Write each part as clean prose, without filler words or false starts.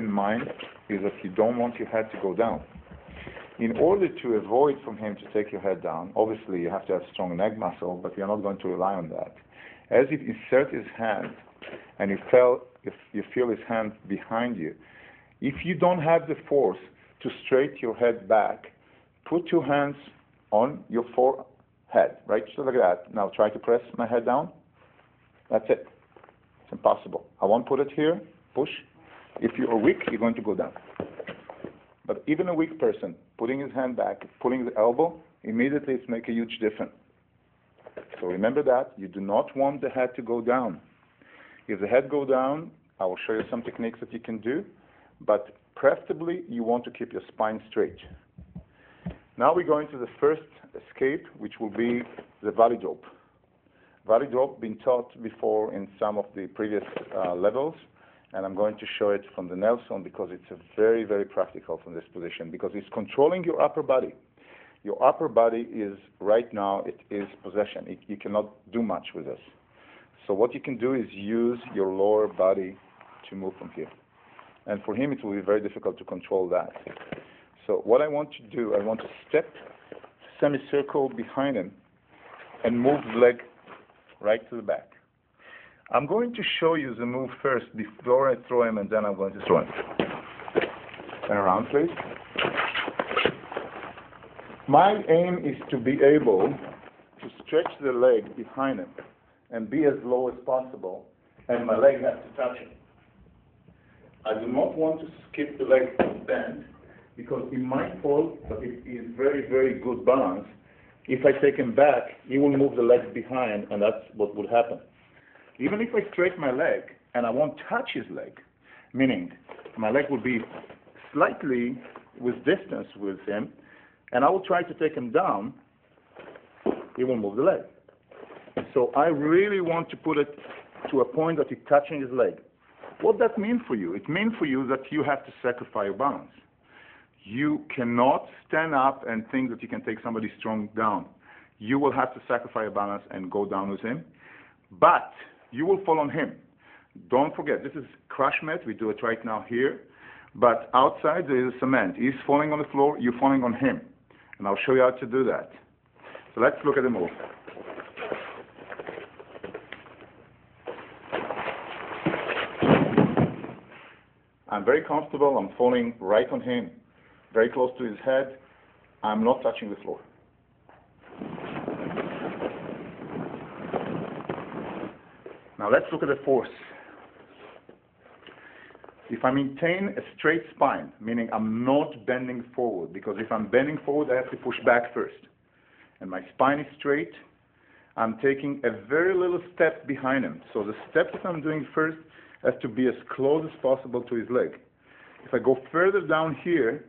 in mind is that you don't want your head to go down. In order to avoid from him to take your head down, obviously you have to have strong neck muscle, but we are not going to rely on that. As you insert his hand and you feel his hand behind you, if you don't have the force to straighten your head back, put your hands on your forehead, right? So like that. Now try to press my head down. That's it. It's impossible. I won't put it here. Push. If you are weak, you're going to go down. But even a weak person, putting his hand back, pulling the elbow, immediately it's make a huge difference. So remember that. You do not want the head to go down. If the head go down, I will show you some techniques that you can do, but preferably you want to keep your spine straight. Now we go into the first escape, which will be the valley drop. Valley drop been taught before in some of the previous levels, and I'm going to show it from the Nelson because it's a very, very practical from this position, because it's controlling your upper body. Your upper body is, right now, it is possession. You cannot do much with this. So what you can do is use your lower body to move from here. And for him, it will be very difficult to control that. So what I want to do, I want to step semicircle behind him and move the leg right to the back. I'm going to show you the move first before I throw him, and then I'm going to throw him. Turn around, please. My aim is to be able to stretch the leg behind him and be as low as possible, and my leg has to touch him. I do not want to skip the leg bend, because he might fall, but it is very, very good balance. If I take him back, he will move the legs behind, and that's what would happen. Even if I straighten my leg and I won't touch his leg, meaning my leg will be slightly with distance with him, and I will try to take him down, he will move the leg. So I really want to put it to a point that he's touching his leg. What does that mean for you? It means for you that you have to sacrifice your balance. You cannot stand up and think that you can take somebody strong down. You will have to sacrifice your balance and go down with him, but you will fall on him. Don't forget, this is crash mat. We do it right now here, but outside there is cement. He's falling on the floor, you're falling on him, and I'll show you how to do that. So let's look at the move. I'm very comfortable. I'm falling right on him, very close to his head. I'm not touching the floor. Now let's look at the force. If I maintain a straight spine, meaning I'm not bending forward, because if I'm bending forward, I have to push back first, and my spine is straight, I'm taking a very little step behind him. So the step that I'm doing first has to be as close as possible to his leg. If I go further down here,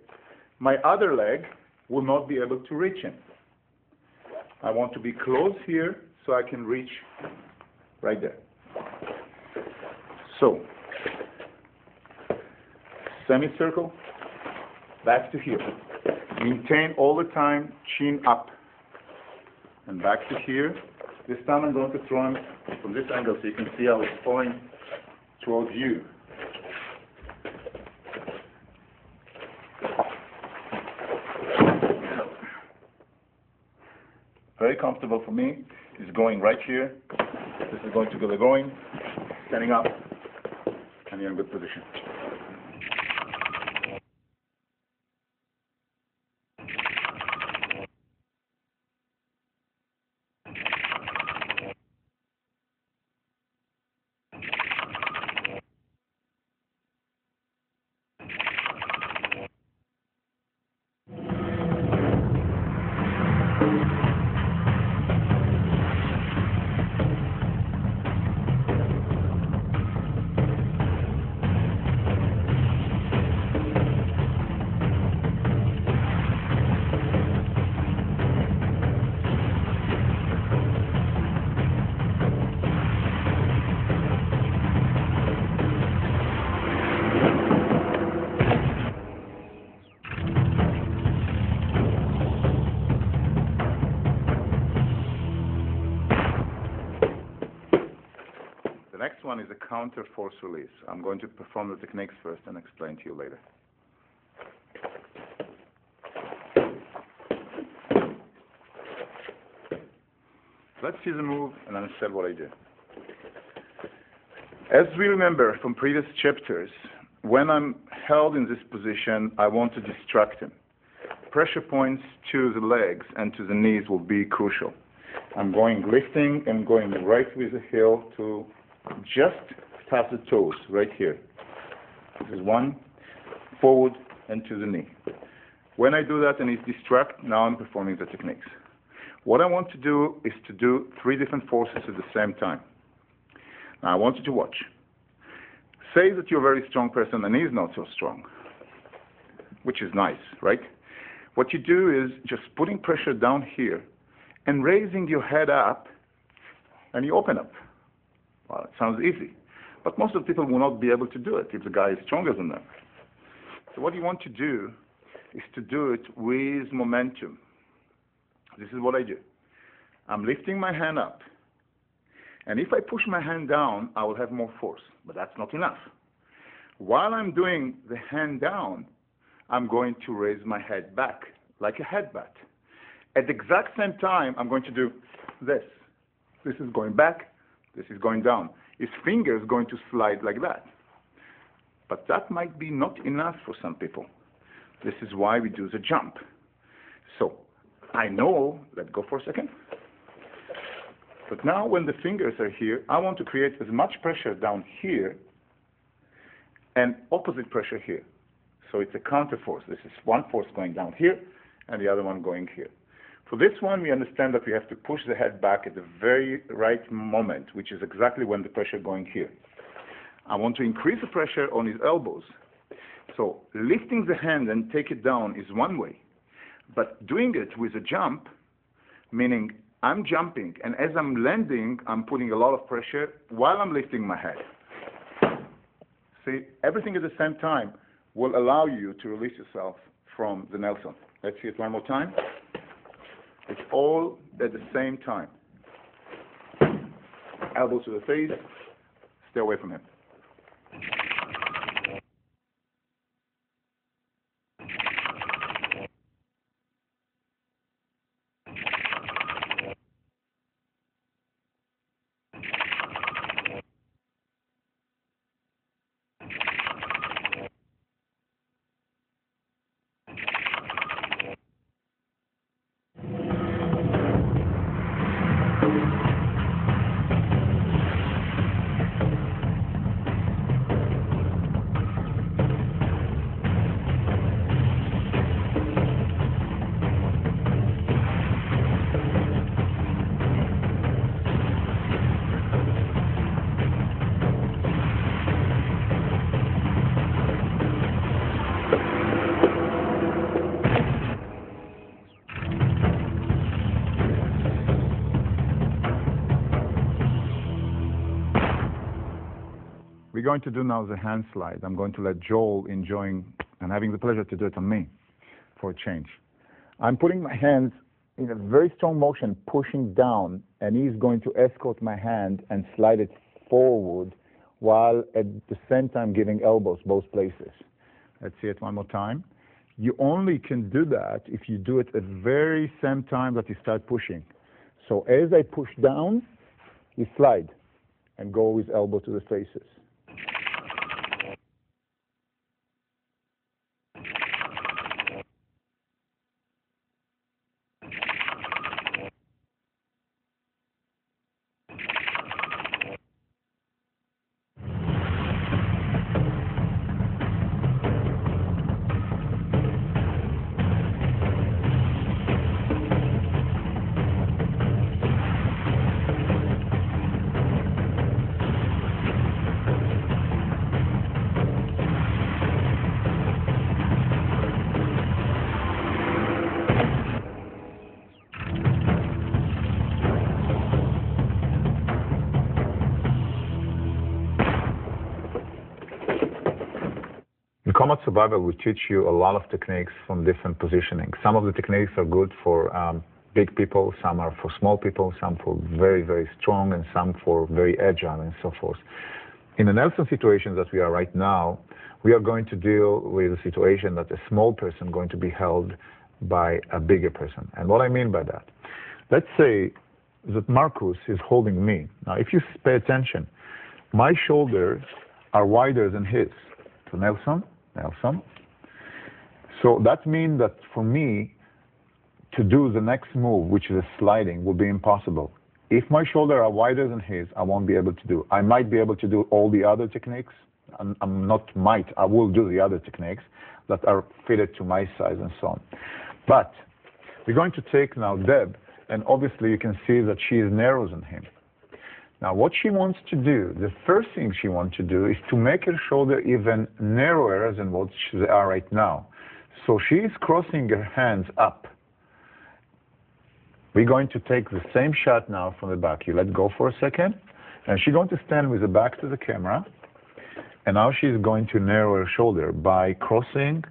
my other leg will not be able to reach him. I want to be close here so I can reach right there. So, semicircle, back to here. Maintain all the time, chin up. And back to here. This time I'm going to throw him from this angle so you can see how it's falling towards you. Very comfortable for me. He's going right here. This is going to be the going, standing up, and you're in good position. is a counter force release. I'm going to perform the techniques first and explain to you later. Let's see the move and understand what I do. As we remember from previous chapters, when I'm held in this position, I want to distract him. Pressure points to the legs and to the knees will be crucial. I'm lifting and going right with the heel to just tap the toes right here. This is one, forward and to the knee. When I do that and he's distracted, now I'm performing the techniques. What I want to do is to do 3 different forces at the same time. Now I want you to watch. Say that you're a very strong person and he's not so strong, which is nice, right? What you do is just putting pressure down here and raising your head up, and you open up. Well, it sounds easy, but most of the people will not be able to do it if the guy is stronger than them. So what you want to do is to do it with momentum. This is what I do. I'm lifting my hand up, and if I push my hand down, I will have more force, but that's not enough. While I'm doing the hand down, I'm going to raise my head back like a headbutt. At the exact same time, I'm going to do this. This is going back, this is going down. His finger is going to slide like that. But that might be not enough for some people. This is why we do the jump. So I know, let's go for a second. But now when the fingers are here, I want to create as much pressure down here and opposite pressure here. So it's a counter force. This is one force going down here and the other one going here. For this one, we understand that we have to push the head back at the very right moment, which is exactly when the pressure going here. I want to increase the pressure on his elbows. So lifting the hand and take it down is one way. But doing it with a jump, meaning I'm jumping, and as I'm landing, I'm putting a lot of pressure while I'm lifting my head. See, everything at the same time will allow you to release yourself from the Nelson. Let's see it one more time. It's all at the same time. Elbow to the face, stay away from him. We're going to do now the hand slide. I'm going to let Joel enjoying and having the pleasure to do it on me for a change. I'm putting my hands in a very strong motion, pushing down, and he's going to escort my hand and slide it forward while at the same time giving elbows both places. Let's see it one more time. You only can do that if you do it at the very same time that you start pushing. So as I push down, you slide and go with elbow to the faces. In combat survival, we teach you a lot of techniques from different positioning. Some of the techniques are good for big people, some are for small people, some for very, very strong, and some for very agile and so forth. In the Nelson situation that we are right now, we are going to deal with a situation that a small person is going to be held by a bigger person. And what I mean by that, let's say that Marcus is holding me. Now, if you pay attention, my shoulders are wider than his. So Nelson. So that means that for me to do the next move, which is a sliding, will be impossible. If my shoulders are wider than his, I won't be able to do. I might be able to do all the other techniques. I will do the other techniques that are fitted to my size and so on. But we're going to take now Deb, and obviously you can see that she is narrower than him. Now what she wants to do, the first thing she wants to do is to make her shoulder even narrower than what they are right now. So she is crossing her hands up. We're going to take the same shot now from the back. You let go for a second, and she's going to stand with the back to the camera, and now she's going to narrow her shoulder by crossing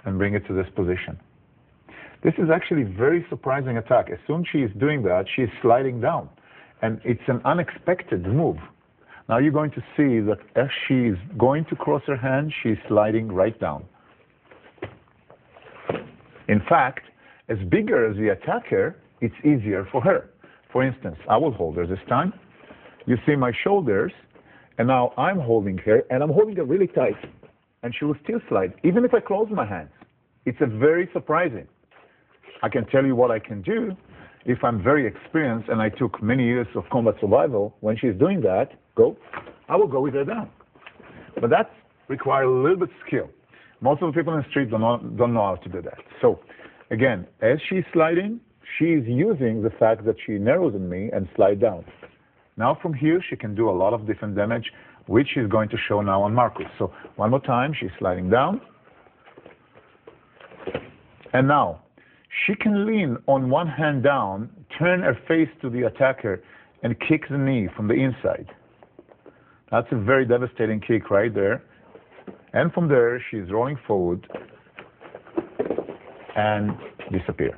and bring it to this position. This is actually a very surprising attack. As soon as she is doing that, she is sliding down, and it's an unexpected move. Now you're going to see that as she's going to cross her hand, she's sliding right down. In fact, as bigger as the attacker, it's easier for her. For instance, I will hold her this time. You see my shoulders, and now I'm holding her, and I'm holding her really tight, and she will still slide, even if I close my hands. It's a very surprising. I can tell you what I can do if I'm very experienced, and I took many years of combat survival. When she's doing that, I will go with her down. But that requires a little bit of skill. Most of the people in the street don't know how to do that. So, again, as she's sliding, she's using the fact that she narrows in me and slide down. Now from here, she can do a lot of different damage, which is going to show now on Marcus. So one more time, she's sliding down. And now, she can lean on one hand down, turn her face to the attacker, and kick the knee from the inside. That's a very devastating kick right there. And from there, she's rolling forward and disappear.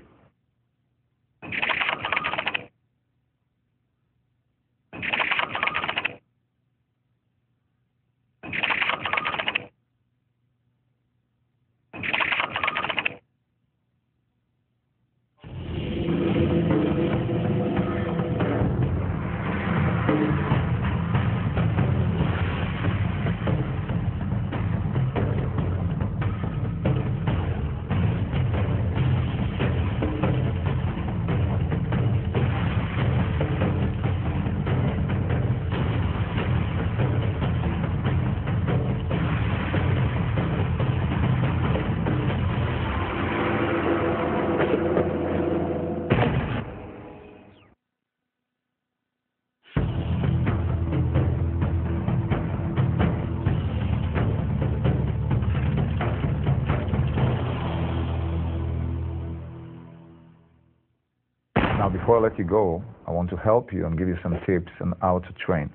Now, before I let you go, I want to help you and give you some tips on how to train.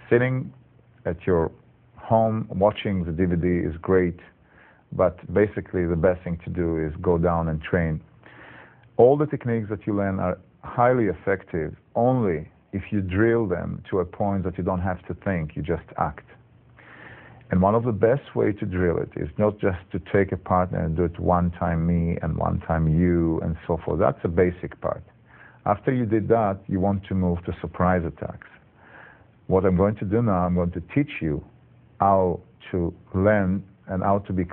Sitting at your home watching the DVD is great, but basically the best thing to do is go down and train. All the techniques that you learn are highly effective only if you drill them to a point that you don't have to think, you just act. And one of the best ways to drill it is not just to take a partner and do it one time me and one time you and so forth. That's a basic part. After you did that, you want to move to surprise attacks. What I'm going to do now, I'm going to teach you how to learn and how to be